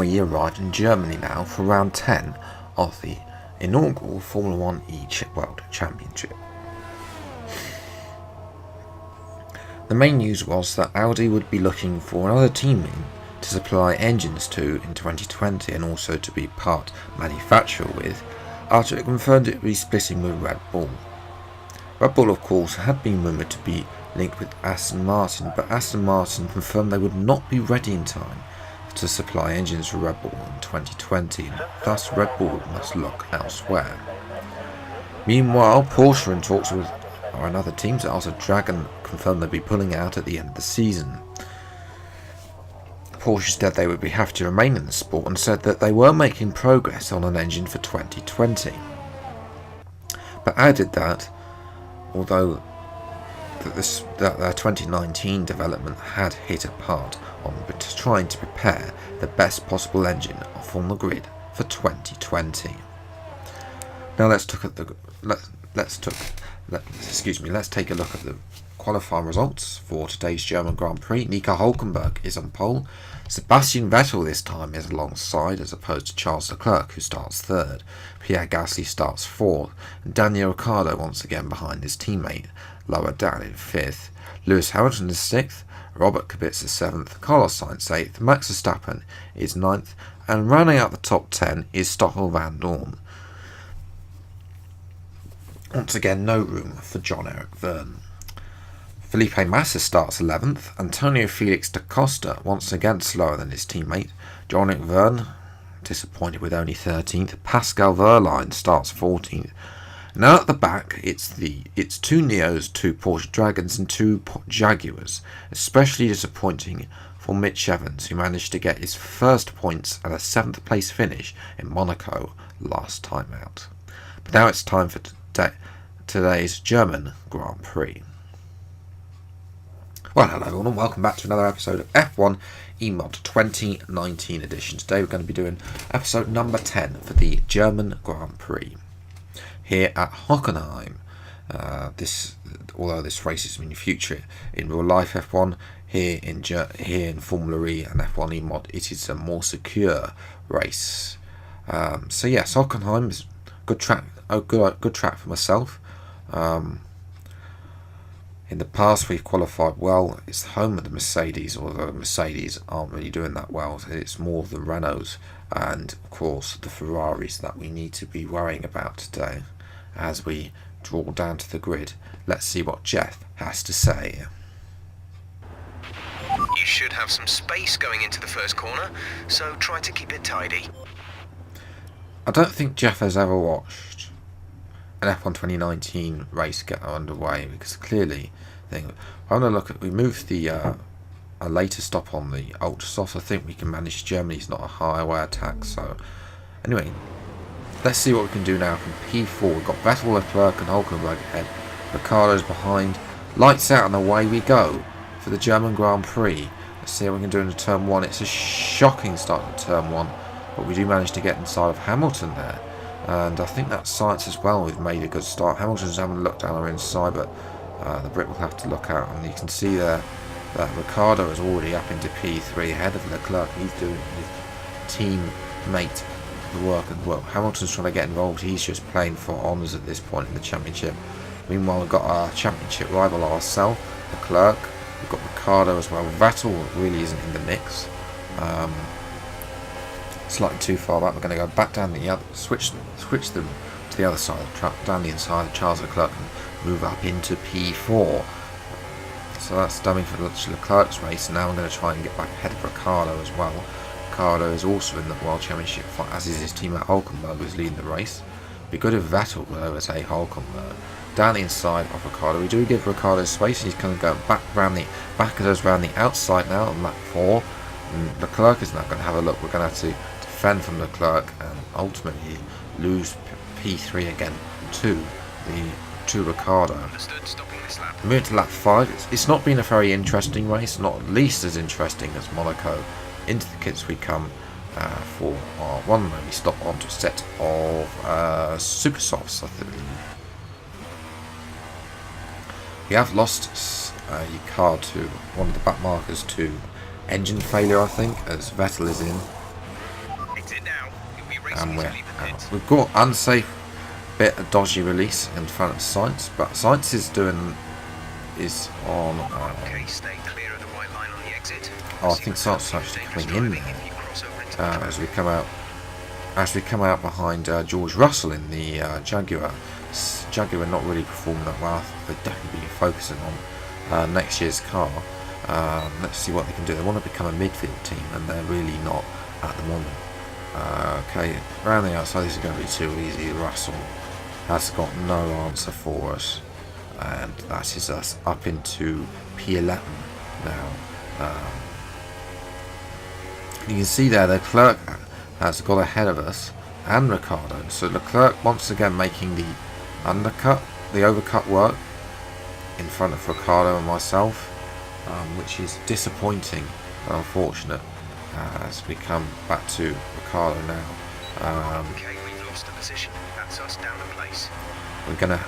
F1-E arrived in Germany now for round 10 of the inaugural Formula 1-E World Championship. The main news was that Audi would be looking for another team to supply engines to in 2020 and also to be part manufacturer with, after it confirmed it would be splitting with Red Bull. Red Bull, of course, had been rumoured to be linked with Aston Martin, but Aston Martin confirmed they would not be ready in time to supply engines for Red Bull in 2020, and thus Red Bull must look elsewhere. Meanwhile, Porsche in talks with another team, after Dragon confirmed they'd be pulling out at the end of the season. Porsche said they would be happy to remain in the sport and said that they were making progress on an engine for 2020, but added that although that their 2019 development had hit a part on trying to prepare the best possible engine on the grid for 2020. Now let's take a look at the qualifying results for today's German Grand Prix. Nico Hülkenberg is on pole. Sebastian Vettel this time is alongside, as opposed to Charles Leclerc, who starts third. Pierre Gasly starts fourth, and Daniel Ricciardo once again behind his teammate, lower down in fifth. Lewis Hamilton is sixth, Robert Kubica is seventh, Carlos Sainz eighth, Max Verstappen is ninth, and rounding out the top 10 is Stoffel van Dorn. Once again, no room for John-Eric Vergne. Felipe Massa starts 11th, Antonio Felix da Costa once again slower than his teammate, John-Eric Vergne disappointed with only 13th, Pascal Wehrlein starts 14th. Now at the back, it's two Neos, two Porsche Dragons and two Jaguars, especially disappointing for Mitch Evans, who managed to get his first points at a 7th place finish in Monaco last time out. But now it's time for today's German Grand Prix. Well, hello everyone and welcome back to another episode of F1-E Mod 2019 edition. Today we're going to be doing episode number 10 for the German Grand Prix here at Hockenheim. Although this race is in the future in real life F1, here in Formula E and F1-E Mod, it is a more secure race. So yes, Hockenheim is good track for myself. In the past we've qualified well. It's the home of the Mercedes, although Mercedes aren't really doing that well. It's more the Renaults and of course the Ferraris that we need to be worrying about today as we draw down to the grid. Let's see what Jeff has to say. You should have some space going into the first corner, so try to keep it tidy. I don't think Jeff has ever watched an F1 2019 race get underway, because clearly we moved the a later stop on the ultra soft. I think we can manage. Germany's not a highway attack, so anyway, let's see what we can do now from P4. We've got Vettel, Leclerc and Hülkenberg ahead, Ricciardo's behind, lights out and away we go for the German Grand Prix. Let's see how we can do into turn 1. It's a shocking start to turn 1, but we do manage to get inside of Hamilton there. And I think that's Sainz as well. We've made a good start. Hamilton's having a look down our inside, but the Brit will have to look out. And you can see there that Ricciardo is already up into P3 ahead of Leclerc. He's doing his teammate the work as well. Hamilton's trying to get involved. He's just playing for honours at this point in the championship. Meanwhile, we've got our championship rival ourselves, Leclerc. We've got Ricciardo as well. Vettel really isn't in the mix. Slightly too far back. We're going to go back down the other, switch them to the other side of the track, down the inside of Charles Leclerc, and move up into P4. So that's dummy for Leclerc's race. And now I'm going to try and get back ahead of Ricciardo as well. Ricciardo is also in the World Championship fight, as is his teammate Hülkenberg, who's leading the race. Be good if Vettel would overtake Hülkenberg. Down the inside of Ricciardo, we do give Ricciardo space. He's going to go back around the outside now on lap 4. And Leclerc is now going to have a look. We're going to have to defend from Leclerc and ultimately lose P3 again to Ricciardo. Moving to lap 5. It's not been a very interesting race, not at least as interesting as Monaco. Into the kits we come for our one and only stop onto a set of super softs, I think. We have lost a car to one of the back markers to engine failure, I think, as Vettel is in. and we're out. We've got unsafe bit of dodgy release in front of Science, but Science is on. Okay, stay clear of the white line on the exit. Oh, I think Science is actually coming in there as we come out behind George Russell in the Jaguar. Jaguar not really performing that well. They're definitely focusing on next year's car. Let's see what they can do. They want to become a midfield team, and they're really not at the moment. Okay, around the outside, this is going to be too easy. Russell has got no answer for us, and that is us up into P11 now. You can see there, Leclerc has got ahead of us, and Ricciardo. So Leclerc once again making the overcut work in front of Ricciardo and myself, which is disappointing and unfortunate as we come back to Ricciardo now. Okay, we've lost the position. That's us down a place.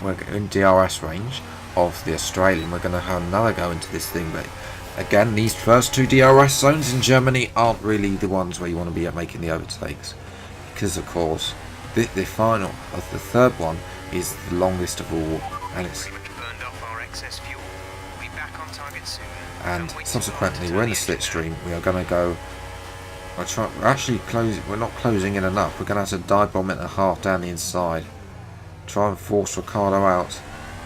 We're in DRS range of the Australian. We're gonna have another go into this thing, but again, these first two DRS zones in Germany aren't really the ones where you want to be making the overtakes, because of course the final of the third one is the longest of all, and it's burned off our excess fuel. We'll be back on target soon. And subsequently we're in the slipstream. We are going to go. We're not closing in enough. We're going to have to dive bomb it a half down the inside. Try and force Ricciardo out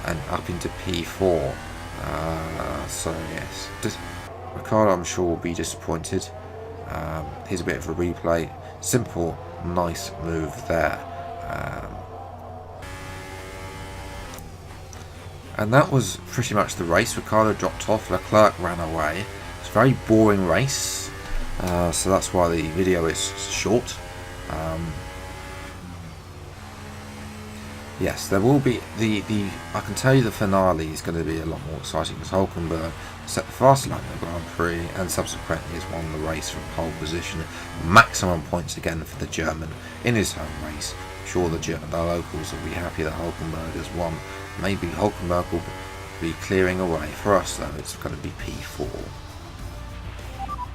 and up into P4. So yes, Ricciardo I'm sure will be disappointed. Here's a bit of a replay. Simple, nice move there. And that was pretty much the race. Ricciardo dropped off, Leclerc ran away. It's a very boring race, so that's why the video is short. Yes, there will be I can tell you the finale is going to be a lot more exciting, because Hulkenberg set the fastest lap in the Grand Prix and subsequently has won the race from pole position. Maximum points again for the German in his home race. I'm sure the locals will be happy that Hulkenberg has won. Maybe Hulkenberg will be clearing away. For us though, it's going to be P4.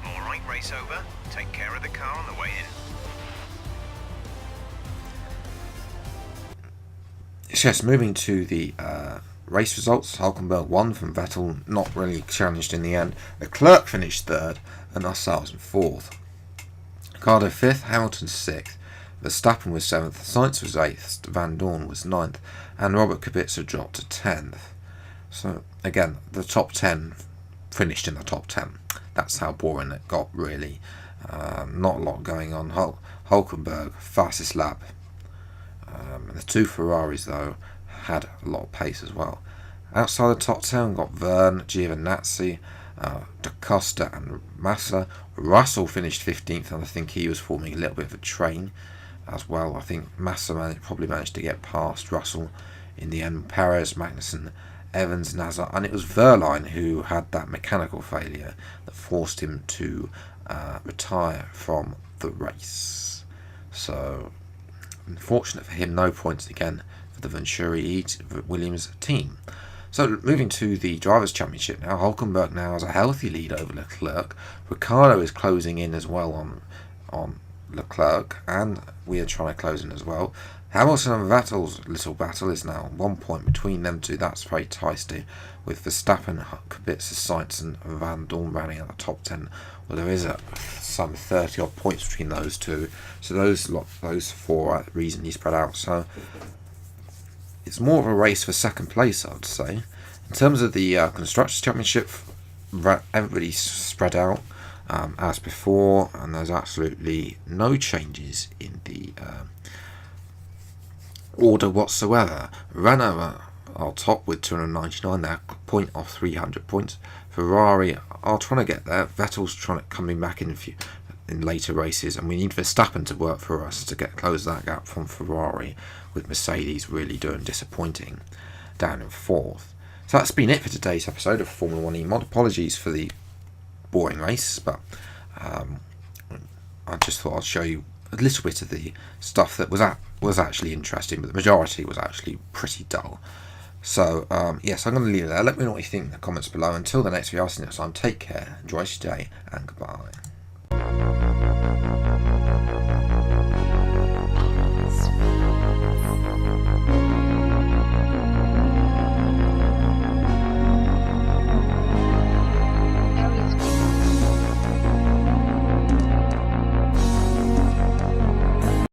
Alright, race over. Take care of the car on the way in. Yes, moving to the race results. Hulkenberg won from Vettel, not really challenged in the end. Leclerc finished third and ourselves in fourth. Ricciardo fifth, Hamilton sixth. Verstappen was seventh, Sainz was eighth, Van Dorn was ninth, and Robert Kubica dropped to 10th. So again, the top 10 finished in the top 10. That's how boring it got, really. Not a lot going on. Hulkenberg, fastest lap. The two Ferraris, though, had a lot of pace as well. Outside the top 10, we've got Verne, Giovinazzi, Da Costa and Massa. Russell finished 15th, and I think he was forming a little bit of a train as well. I think Massa probably managed to get past Russell in the end. Perez, Magnussen, Evans, Nazar, and it was Verline who had that mechanical failure that forced him to retire from the race. So unfortunate for him, no points again for the Venturi Williams team. So moving to the Drivers' Championship now, Hulkenberg now has a healthy lead over Leclerc. Ricciardo is closing in as well on Leclerc, and we are trying to close in as well. Hamilton and Vettel's little battle is now 1 point between them two. That's very tasty, with Verstappen, Kubica, Sainz and Van Dorn running at the top 10. Well, there is some 30 odd points between those two, so those four are reasonably spread out. So it's more of a race for second place, I would say. In terms of the Constructors' Championship, everybody's spread out as before, and there's absolutely no changes in the order whatsoever. Renault are top with 299, they're a point off 300 points. Ferrari are trying to get there. Vettel's coming back in later races, and we need Verstappen to work for us to close that gap from Ferrari, with Mercedes really doing disappointing down in fourth. So that's been it for today's episode of Formula 1 Mod. Apologies for the boring race, but I just thought I'd show you a little bit of the stuff that was actually interesting, but the majority was actually pretty dull. So yes, I'm going to leave it there. Let me know what you think in the comments below. Until the next video, I'll see you next time. Take care, enjoy your day, and goodbye.